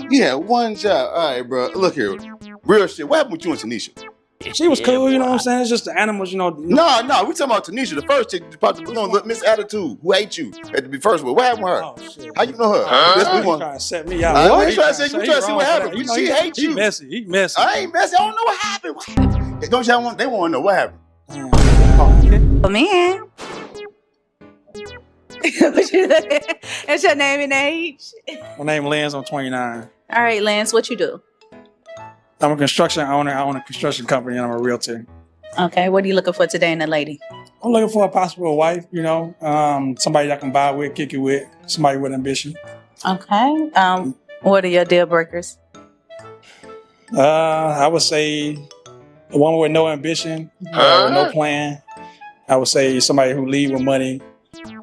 You had one job. All right, bro. Look here. Real shit. What happened with you and Tanisha? She was cool, you know what I'm saying? It's just the animals, you know. No, we talking about Tanisha, the first chick that popped the balloon, Miss Attitude, who hate you at the first one. What happened with her? Oh, shit. How you know her? That's what what we you want. trying to set me out. What? You trying to see what happened? She hates you. He messy. He messy. I ain't messy. I don't know what happened. What happened? Don't y'all want? They want to know what happened. Oh, man. What's your name and age? My name Lance. I'm 29. All right, Lance, what you do? I'm a construction owner. I own a construction company, and I'm a realtor. Okay, what are you looking for today in a lady? I'm looking for a possible wife, you know, somebody I can buy with, kick it with, somebody with ambition. Okay. What are your deal breakers? I would say the one with no ambition, with no plan. I would say somebody who lead with money.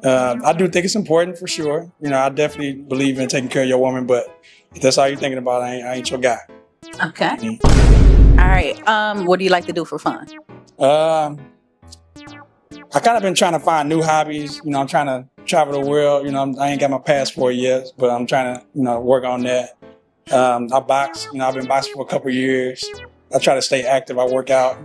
I do think it's important for sure. You know, I definitely believe in taking care of your woman, but if that's all you're thinking about, I ain't your guy. Okay. All right. What do you like to do for fun? I kind of been trying to find new hobbies. You know, I'm trying to travel the world. You know, I ain't got my passport yet, but I'm trying to, you know, work on that. I box. You know, I've been boxing for a couple of years. I try to stay active. I work out.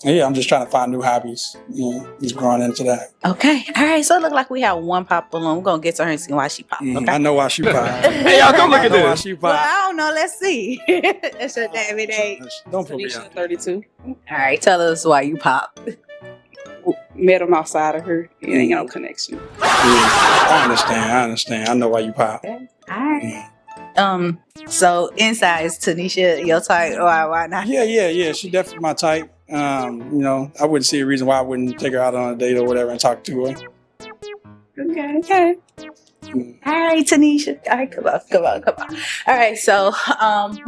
Yeah, I'm just trying to find new hobbies. You know, just growing into that. Okay. All right. So it looks like we have one pop balloon. We're going to get to her and see why she popped. Okay? I know why she popped. Hey, y'all, come look at Why this. she Well, popped. I don't know. Let's see. That's your name and age. Don't put me out. 32. All right. Tell us why you popped. Met him outside of her. It ain't got no connection. Yeah, I understand. I know why you popped. All right. So inside is Tanisha your type? Why not? Yeah. She definitely my type. You know, I wouldn't see a reason why I wouldn't take her out on a date or whatever and talk to her. Okay. All right, Tanisha. All right, come on. All right, so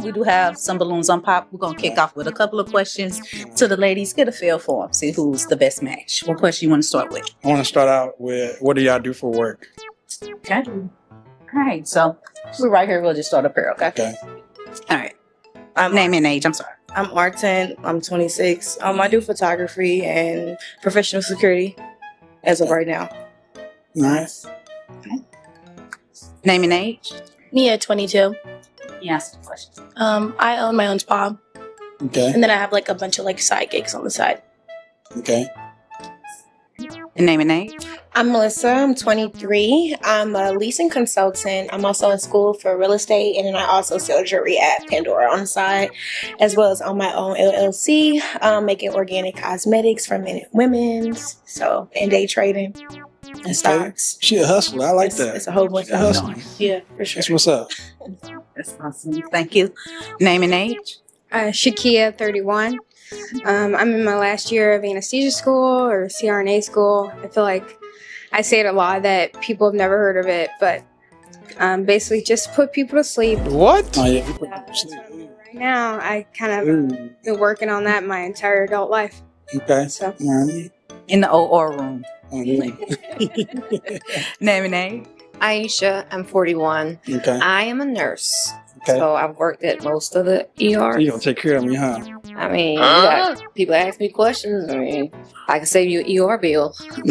we do have some balloons on pop. We're gonna kick off with a couple of questions to the ladies. Get a feel for them. See who's the best match. What question you want to start with? I want to start out with, what do y'all do for work? Okay. All right, so we're right here. We'll just start up here. Okay. All right. Name and age. I'm sorry. I'm Arten. I'm 26. I do photography and professional security as of right now. Nice. Okay. Name and age. Me at 22. You ask the questions. I own my own spa, Okay. and then I have like a bunch of like side gigs on the side. Okay. And name and age. I'm Melissa. I'm 23. I'm a leasing consultant. I'm also in school for real estate, and then I also sell jewelry at Pandora on the side, as well as on my own LLC, making organic cosmetics for men and women's. So, and day trading and stocks. She a hustler. I like that. It's a whole bunch She a of hustler. stuff. Yeah, for sure. That's what's up. That's awesome. Thank you. Name and age. Shakia, 31. I'm in my last year of anesthesia school or CRNA school. I feel like I say it a lot that people have never heard of it, but basically just put people to sleep. What? Oh, yeah. That's what I'm doing right now. I kind of been working on that my entire adult life. Okay. So All right. In the OR room. Oh, yeah. Name and age. Aisha, I'm 41. Okay. I am a nurse. Okay. So I've worked at most of the ER. You gonna take care of me, huh? I mean, you got people ask me questions. I mean, I can save you an ER bill. All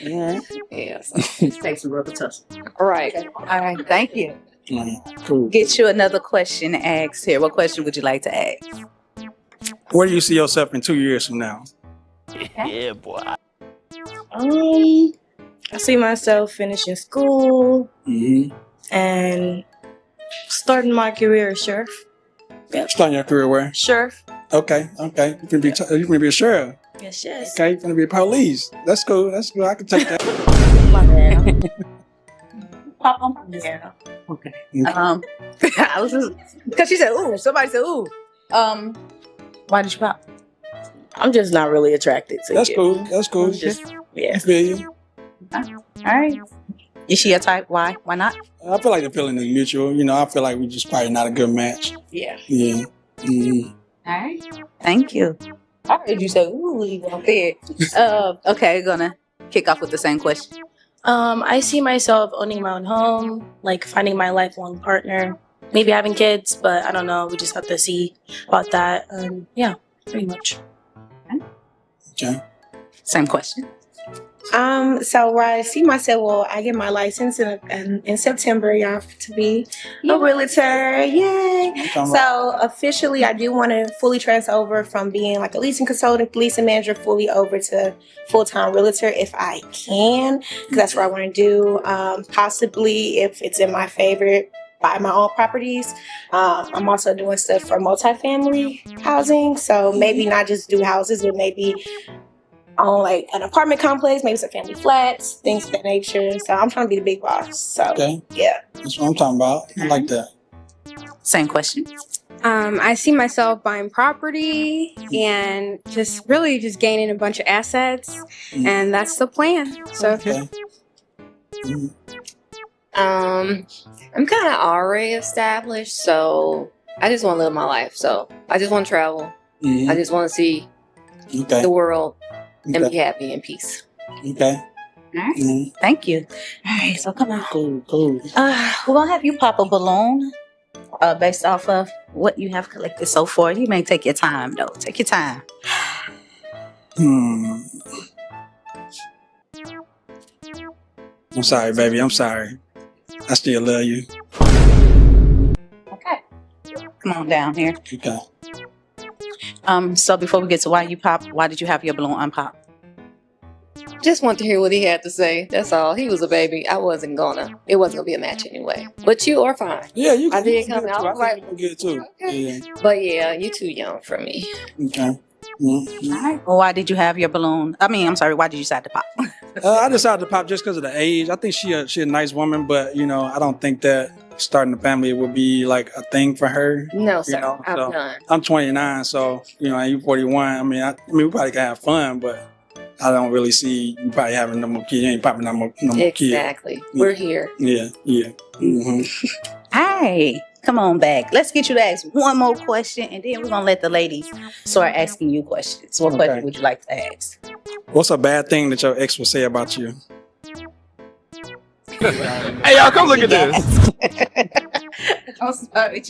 right. Yeah. So. Take some rubber tussle. All right. All right. Thank you. All right. Cool. Get you another question asked here. What question would you like to ask? Where do you see yourself in 2 years from now? Yeah, boy. I see myself finishing school Mm-hmm. and starting my career as sheriff. Starting your career where? Sheriff. Okay. You can be a sheriff. Yes. Okay. You can be a police. That's cool. I can take that. Pop on. Yeah. Okay. I was just because she said, "Ooh." Somebody said, "Ooh." Why did you pop? I'm just not really attracted to That's you. cool. That's cool. Just, I yeah. feel you. All right. Is she a type? Why? Why not? I feel like the feeling is mutual. You know, I feel like we just probably not a good match. Yeah. Yeah. Mm-hmm. All right. Thank you. I heard you say, "Ooh," you out there. Okay, gonna kick off with the same question. I see myself owning my own home, like finding my lifelong partner, maybe having kids, but I don't know. We just have to see about that. Yeah, pretty much. Okay. Same question. So where I see myself, well, I get my license in September, y'all, to be a realtor. Yay! So officially, I do want to fully transfer over from being like a leasing consultant, leasing manager, fully over to full-time realtor if I can, because that's what I want to do. Possibly, if it's in my favor, buy my own properties. I'm also doing stuff for multifamily housing, so maybe not just do houses, but maybe on like an apartment complex, maybe some family flats, things of that nature. So I'm trying to be the big boss. So yeah, that's what I'm talking about. I like that. Same question. I see myself buying property and just really just gaining a bunch of assets, and that's the plan. So I'm kind of already established, so I just want to live my life. So I just want to travel. I just want to see the world and be happy and peace. Okay. All right. Thank you. All right, so come on. Cool. We're gonna have you pop a balloon based off of what you have collected so far. You may take your time though. Take your time. I'm sorry, baby. I'm sorry. I still love you. Okay. Come on down here. Okay. So before we get to why you pop, why did you have your balloon unpop? Just want to hear what he had to say. That's all. He was a baby. It wasn't gonna be a match anyway. But you are fine. Yeah, you. I did come out. I was like, good too. Okay. Yeah. But yeah, you're too young for me. Okay. All right. Well, why did you have your balloon? I'm sorry. Why did you decide to pop? I decided to pop just because of the age. I think she a nice woman, but I don't think that starting a family would be like a thing for her. No, sir. I'm done. I'm 29, so and you 41. I mean, we probably can have fun, but I don't really see you probably having no more kids. You ain't popping no more kids. Exactly. We're here. Yeah. Mm-hmm. Hey, come on back. Let's get you to ask one more question, and then we're gonna let the ladies start asking you questions. What question would you like to ask? What's a bad thing that your ex would say about you? Hey, y'all, come look at this. I'm sorry,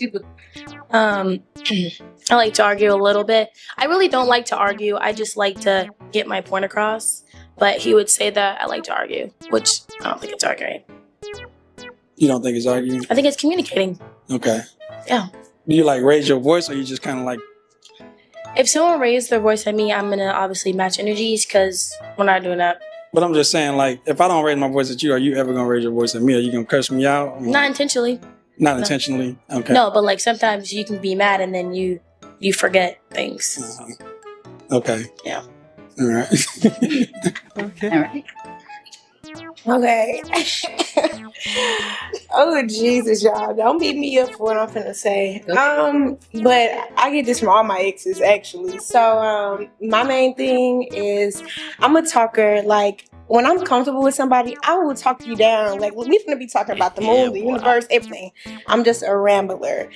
I like to argue a little bit. I really don't like to argue. I just like to get my point across. But he would say that I like to argue, which I don't think it's arguing. You don't think it's arguing? I think it's communicating. Okay. Yeah. Do you like raise your voice, or you just kind of like? If someone raised their voice at me, I'm gonna obviously match energies because we're not doing that. But I'm just saying, like, if I don't raise my voice at you, are you ever gonna raise your voice at me? Are you gonna curse me out? Not intentionally. Not intentionally. Okay. No, but like sometimes you can be mad and then you forget things. Okay. Yeah. All right. Okay. All right. Okay. Oh Jesus, y'all! Don't beat me up for what I'm finna say. But I get this from all my exes actually. So my main thing is I'm a talker. Like when I'm comfortable with somebody, I will talk you down. Like we finna be talking about the moon, the universe, everything. I'm just a rambler.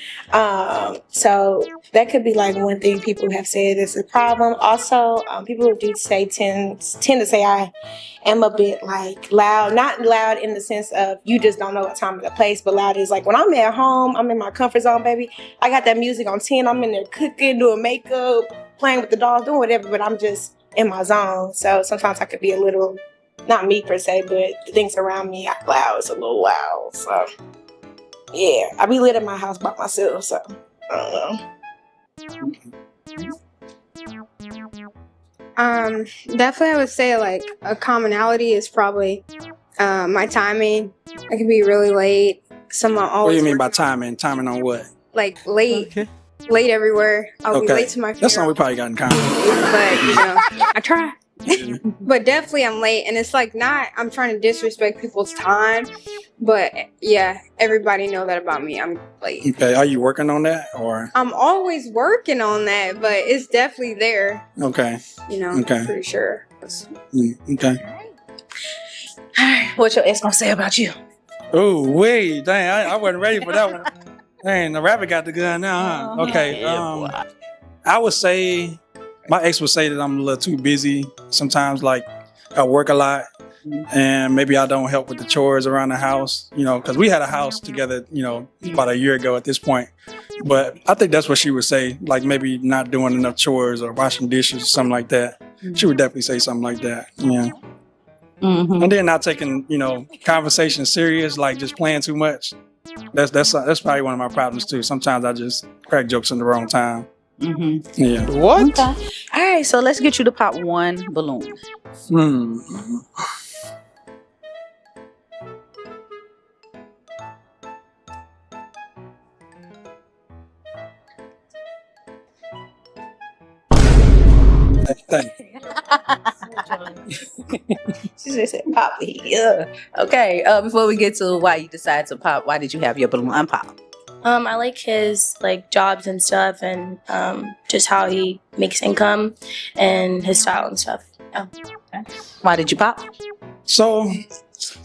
So that could be like one thing people have said is a problem. Also, people do say tend to say I am a bit like loud, not loud in the sense of you just don't know what time of the place, but loud is like when I'm at home, I'm in my comfort zone, baby. I got that music on 10. I'm in there cooking, doing makeup, playing with the dogs, doing whatever, but I'm just in my zone. So sometimes I could be a little, not me per se, but the things around me act loud. It's a little loud. So yeah, I be lit in my house by myself. So I don't know. Definitely I would say like a commonality is probably my timing. I can be really late. What do you mean by timing? Timing on what? Like late. Okay. Late everywhere. I'll be late to my funeral. That's something we probably got in common. But I try. But definitely I'm late, and it's like not I'm trying to disrespect people's time, but yeah, everybody know that about me. I'm late. Okay, are you working on that or? I'm always working on that, but it's definitely there. Okay. Okay. Pretty sure. Okay. All right, what your ex gonna say about you? Oh wait, dang! I wasn't ready for that one. Dang, the rabbit got the gun now, huh? Okay. I would say. My ex would say that I'm a little too busy. Sometimes, like, I work a lot, and maybe I don't help with the chores around the house, because we had a house together, about a year ago at this point. But I think that's what she would say, like maybe not doing enough chores or washing dishes or something like that. She would definitely say something like that, yeah. Mm-hmm. And then not taking, conversation serious, like just playing too much. That's probably one of my problems too. Sometimes I just crack jokes in the wrong time. Mm-hmm. Yeah. What? Okay. All right, so let's get you to pop one balloon. Hmm. Thank you. She just said pop. Yeah. Okay. Before we get to why you decided to pop, why did you have your balloon unpop? I like his like jobs and stuff, and just how he makes income and his style and stuff. Yeah. Why did you pop? So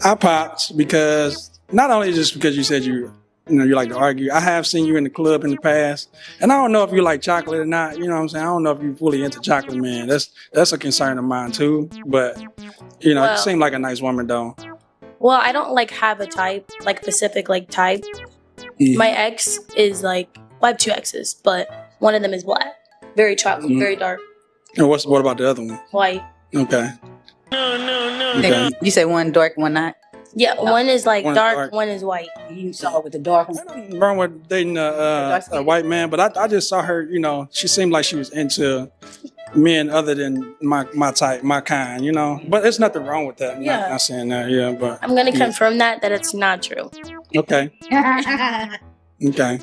I popped because not only just because you said you like to argue. I have seen you in the club in the past, and I don't know if you like chocolate or not. You know what I'm saying? I don't know if you're fully into chocolate, man. That's a concern of mine too. But you Well, seem like a nice woman though. Well, I don't like have a type, like specific like type. My ex is like, well, I have two exes, but one of them is black, very chocolate, very dark, And what about the other one? white. Okay. Okay. You say one dark, one not. Yeah, one is like One's dark, dark. one is white. You saw it with the dark one. Nothing wrong with dating a white man, but I just saw her. She seemed like she was into men other than my type, my kind. But there's nothing wrong with that. Yeah. Not saying that. Yeah, but I'm gonna confirm that it's not true. okay. Okay.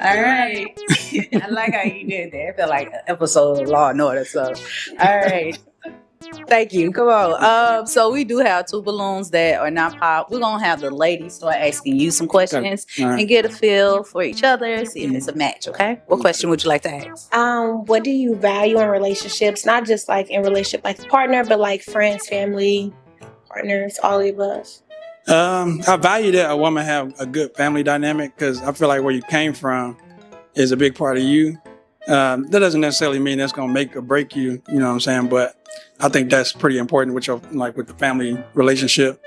All right. I like how you did that. It felt like an episode of Law and Order. So, all right. Thank you. Come on. So we do have two balloons that are not pop. We're gonna have the ladies start asking you some questions All right. and get a feel for each other, see if it's a match. Okay. What question would you like to ask? What do you value in relationships? Not just like in relationship like partner, but like friends, family, partners, all of the above. I value that a woman have a good family dynamic because I feel like where you came from is a big part of you. That doesn't necessarily mean that's going to make or break you. You know what I'm saying? But I think that's pretty important with with the family relationship.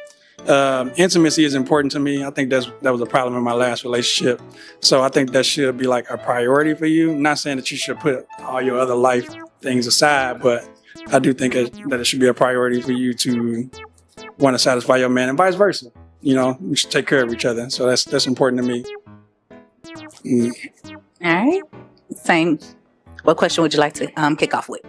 Intimacy is important to me. I think that was a problem in my last relationship. So I think that should be like a priority for you. I'm not saying that you should put all your other life things aside, but I do think that it should be a priority for you to want to satisfy your man and vice versa. We should take care of each other. So that's important to me. All right. Same. What question would you like to kick off with?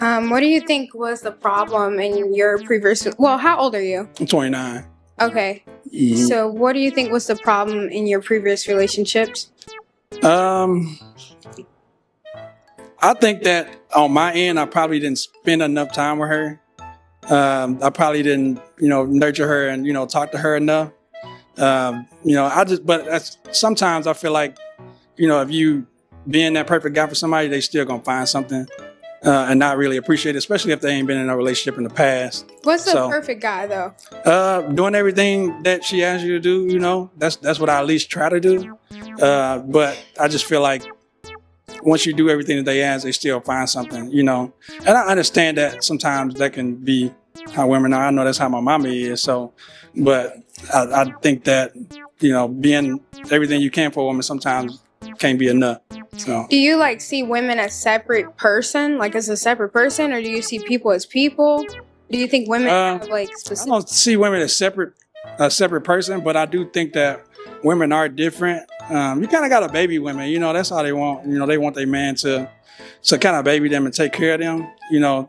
What do you think was the problem in your previous? Well, how old are you? I'm 29. Okay. Mhm. So, what do you think was the problem in your previous relationships? I think that on my end, I probably didn't spend enough time with her. I probably didn't, nurture her and, talk to her enough. Sometimes I feel like, if you being that perfect guy for somebody, they still gonna find something and not really appreciate it, especially if they ain't been in a relationship in the past. What's the perfect guy though? Doing everything that she asks you to do, that's what I at least try to do. But I just feel like once you do everything that they ask, they still find something, And I understand that sometimes that can be how women are. I know that's how my mama is. So, but I think that, being everything you can for a woman sometimes can't be enough. So, Do you see women as separate person, as a separate person, or do you see people as people? Do you think women have specific? I don't see women as a separate person, but I do think that women are different. You kind of got to baby women, that's all they want. They want their man to kind of baby them and take care of them,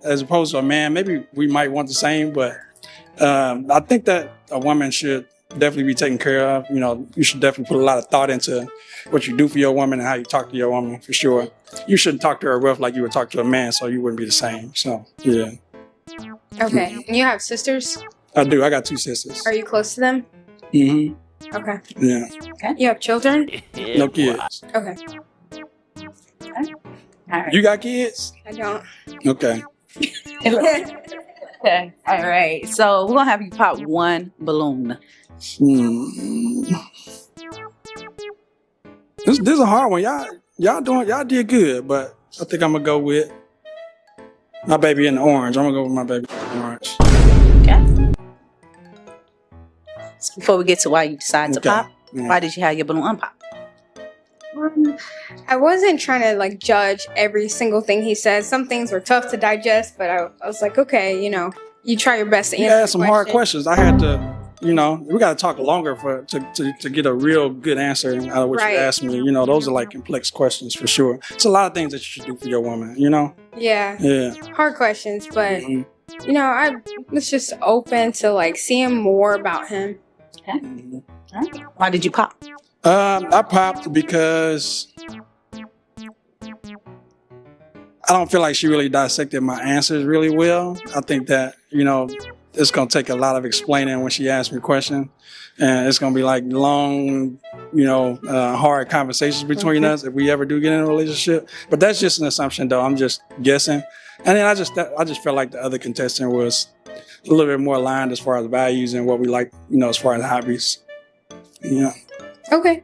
as opposed to a man. Maybe we might want the same, but I think that a woman should definitely be taken care of. You should definitely put a lot of thought into what you do for your woman and how you talk to your woman, for sure. You shouldn't talk to her rough like you would talk to a man, so you wouldn't be the same. So, yeah. Okay. And you have sisters? I do. I got 2 sisters. Are you close to them? Mm-hmm. Okay. Yeah. Okay. You have children? No kids. Okay. All right. You got kids? I don't. Okay. Okay. All right. So we're gonna have you pop one balloon. This is a hard one. Y'all did good, but I think I'm gonna go with my baby in the orange. I'm gonna go with my baby in the orange. Okay. Before we get to why you decided to Okay. pop, Yeah. why did you have your balloon unpop? I wasn't trying to judge every single thing he said. Some things were tough to digest, but I was like, okay, you try your best to You answer. asked some hard questions. I had to, we got to talk longer to get a real good answer out of what you asked me. Those are like complex questions for sure. It's a lot of things that you should do for your woman. Yeah. Yeah. Hard questions, but I was just open to like seeing more about him. Okay. Why did you pop? I popped because I don't feel like she really dissected my answers really well. I think that, it's going to take a lot of explaining when she asks me a question. And it's going to be like long, hard conversations between us if we ever do get in a relationship. But that's just an assumption, though. I'm just guessing. And then I just felt like the other contestant was a little bit more aligned as far as values and what we like, as far as hobbies. Yeah. Okay.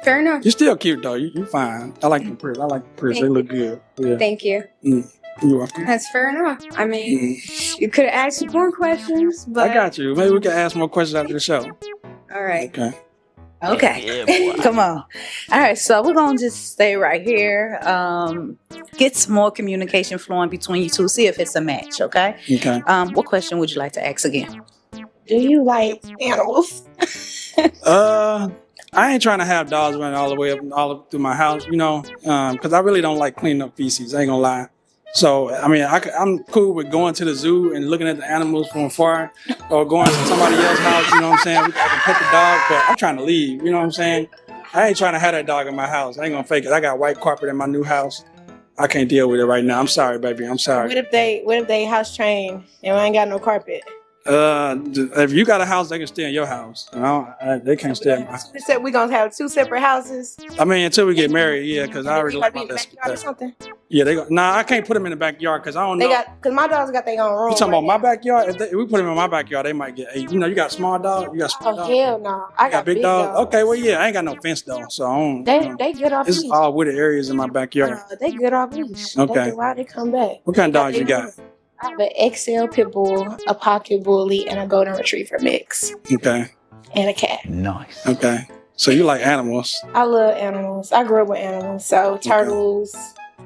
Fair enough. You're still cute, though. You're fine. I like the prints. They look good. Yeah. Thank you. You're welcome. That's fair enough. I mean, you could have asked more questions, but... I got you. Maybe we can ask more questions after the show. All right. Okay. Yeah, come on. All right. So we're going to just stay right here. Get some more communication flowing between you two. See if it's a match. Okay. Okay. What question would you like to ask again? Do you like animals? I ain't trying to have dogs running all up through my house, because I really don't like cleaning up feces. I ain't gonna lie. So, I mean, I'm cool with going to the zoo and looking at the animals from afar, or going to somebody else's house, you know what I'm saying? I can pet the dog, but I'm trying to leave, you know what I'm saying? I ain't trying to have that dog in my house. I ain't gonna fake it. I got white carpet in my new house. I can't deal with it right now. I'm sorry, baby. I'm sorry. What if they house trained and I ain't got no carpet? If you got a house, they can stay in your house. They can't stay in my house. We're going to have two separate houses? I mean, until we get married, yeah, because I already like my backyard or something? Yeah, Nah, I can't put them in the backyard because I don't know. Because my dogs got their own room. You talking about my backyard? If we put them in my backyard, they might get ate. You got a small dog? You got a small dog? Hell no. I got big dog. Okay, well, yeah, I ain't got no fence, though, so I don't. They good off leash. It's all wooded areas in my backyard. They good off leash. Okay. They go out, they come back. What kind of dogs you got? I have an XL pit bull, a pocket bully, and a golden retriever mix. Okay. And a cat. Nice. Okay. So you like animals? I love animals. I grew up with animals. So turtles,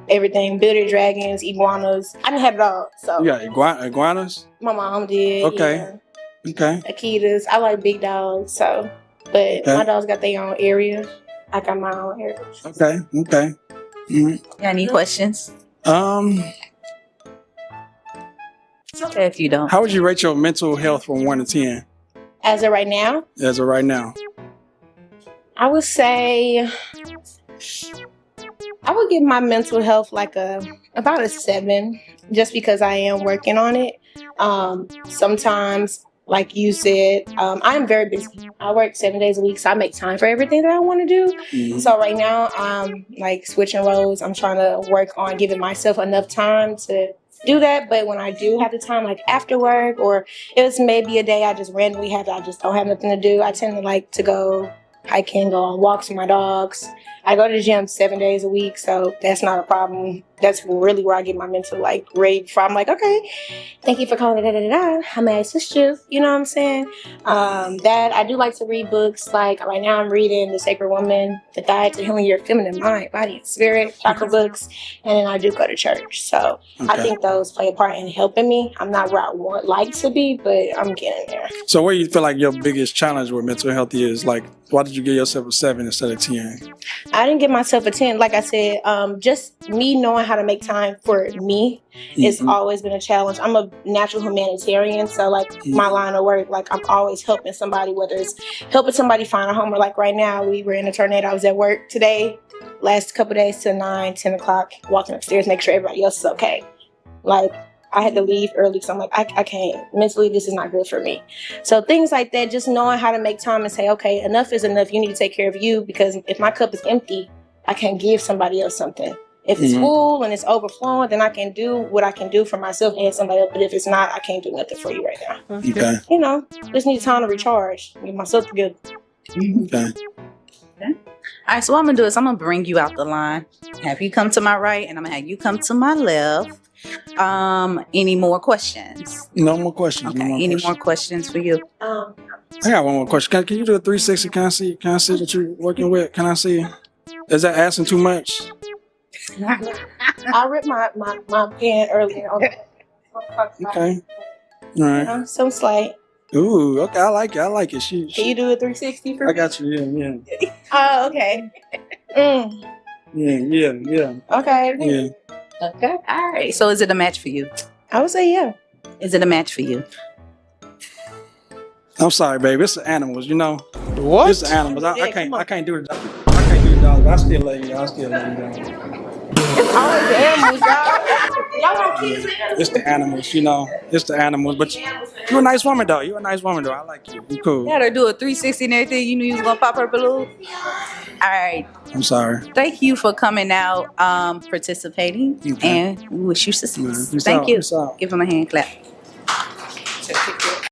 everything, bearded dragons, iguanas. I didn't have dogs. So you got iguanas? My mom did. Okay. Yeah. Okay. Akitas. I like big dogs. So, but my dogs got their own area. I got my own area. Okay. Okay. Mm-hmm. Any questions? It's okay if you don't. How would you rate your mental health from 1 to 10? As of right now? As of right now. I would say I would give my mental health like about a 7, just because I am working on it. Sometimes, like you said, I am very busy. I work 7 days a week, so I make time for everything that I want to do. Mm-hmm. So right now, I'm like switching roles. I'm trying to work on giving myself enough time to do that. But when I do have the time, like after work, or it was maybe a day I just randomly I just don't have nothing to do, I tend to like to go hiking, go on walks with my dogs. I go to the gym 7 days a week, so that's not a problem. That's really where I get my mental rate from. I'm like, okay, thank you for calling How may I assist you? You know what I'm saying? That I do like to read books. Like right now I'm reading The Sacred Woman, The Guide to Healing Your Feminine Mind, Body, and Spirit, chakra books, and then I do go to church. So I think those play a part in helping me. I'm not where I would like to be, but I'm getting there. So where do you feel like your biggest challenge with mental health is? Like, why did you give yourself a 7 instead of 10? I didn't give myself a 10. Like I said, just me knowing how to make time for me has always been a challenge. I'm a natural humanitarian, so my line of work, I'm always helping somebody, whether it's helping somebody find a home, or like right now we were in a tornado. I was at work today, last couple days till 9, 10 o'clock, walking upstairs, make sure everybody else is okay. I had to leave early, so I'm like, I can't. Mentally, this is not good for me. So things like that, just knowing how to make time and say, okay, enough is enough. You need to take care of you, because if my cup is empty, I can't give somebody else something. If it's full and it's overflowing, then I can do what I can do for myself and somebody else. But if it's not, I can't do nothing for you right now. Okay. Just need time to recharge, get myself together. Okay. All right, so what I'm going to do is I'm going to bring you out the line. Have you come to my right, and I'm going to have you come to my left. Any more questions? No more questions. Okay. No more Any questions. more questions for you? I got one more question. Can you do a 360? Can I see that you're working with? Can I see? Is that asking too much? I ripped my pen earlier. Okay. All right. Some slight. Ooh, okay. I like it. I like it. Can you do a 360 for I me? got you. Yeah. Oh, okay. Yeah. Okay. Yeah. Okay. All right. So is it a match for you? I would say yeah. Is it a match for you? I'm sorry, baby. It's the animals, you know. What? It's the animals. I Yeah, can't. come on. I can't do it. I can't do the dogs. But I still love you. I still love you. It's always the animals, y'all. Y'all got kids and It's the animals, you know. It's the animals. But you're a nice woman, though. You're a nice woman, though. I like you. You're cool. Had her do a 360 and everything. You knew you was gonna pop her balloon. All right. I'm sorry. Thank you for coming out, participating, Okay. and we wish you success. Peace Thank out. you. Peace out. Give him a hand clap.